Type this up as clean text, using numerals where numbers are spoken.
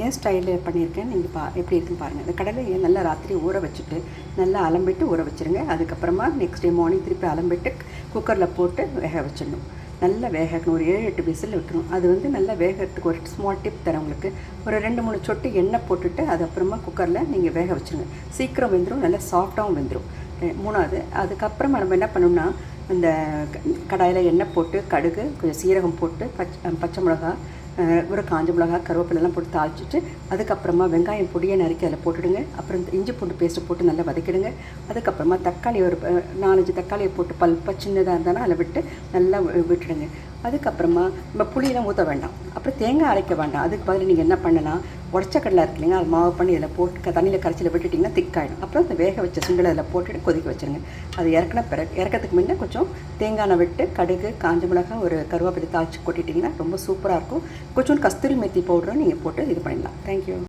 என் ஸ்டைலில் பண்ணியிருக்கேன். நீங்கள் எப்படி இருக்குன்னு பாருங்கள். இந்த கடலையை நல்லா ராத்திரி ஊற வச்சுட்டு நல்லா அலம்பிட்டு ஊற வச்சுருங்க. அதுக்கப்புறமா நெக்ஸ்ட் டே மார்னிங் திருப்பி அலம்பிட்டு குக்கரில் போட்டு வேக வச்சிடணும். நல்லா வேகணும். ஒரு 7-8 விசில் விட்டுரும். அது நல்லா வேகிறதுக்கு ஒரு ஸ்மால் டிப் தரேன் உங்களுக்கு. ஒரு 2-3 சொட்டு எண்ணெய் போட்டுட்டு அது அப்புறமா குக்கரில் நீங்கள் வேக வச்சுருங்க. சீக்கிரம் வெந்துடும், நல்லா சாஃப்டாகவும் வெந்துடும். 3வது அதுக்கப்புறமா நம்ம என்ன பண்ணோம்னா, இந்த கடாயில் எண்ணெய் போட்டு கடுகு கொஞ்சம் சீரகம் போட்டு பச்சை மிளகா ஒரு காஞ்ச மிளகா கருவேப்பிலெல்லாம் போட்டு தாளிச்சிட்டு அதுக்கப்புறமா வெங்காயம் பொடியை நறுக்கி அதில் போட்டுடுங்க. அப்புறம் இஞ்சி பூண்டு பேஸ்ட்டு போட்டு நல்லா வதக்கிடுங்க. அதுக்கப்புறமா தக்காளி ஒரு 4-5 தக்காளியை போட்டு பல்பாக சின்னதாக இருந்தாலும் அதில் விட்டு நல்லா விட்டுடுங்க. அதுக்கப்புறமா நம்ம புளியெல்லாம் ஊற்ற வேண்டாம். அப்புறம் தேங்காய் அரைக்க வேண்டாம். அதுக்கு பதில் நீங்கள் என்ன பண்ணலாம், உடச்ச கடலை இருக்கு இல்லைங்க, அது மாவு பண்ணி இதில் போட்டு தண்ணியில் கரைச்சியில் விட்டுட்டிங்கன்னா திக்காயிடும். அப்புறம் அந்த வேக வச்ச சுண்டலை அதில் போட்டுட்டு கொதிக்க வச்சுருங்க. அது இறக்கிறதுக்கு முன்னே கொஞ்சம் தேங்காய் எண்ணெய் விட்டு கடுகு காஞ்ச மிளகாய் ஒரு கருவேப்பிலை தாளித்து கொட்டிட்டிங்கன்னா ரொம்ப சூப்பராக இருக்கும். கொஞ்சம் கஸ்தூரி மெத்தி பவுடரும் நீங்கள் போட்டு இது பண்ணிடலாம். தேங்க்யூ.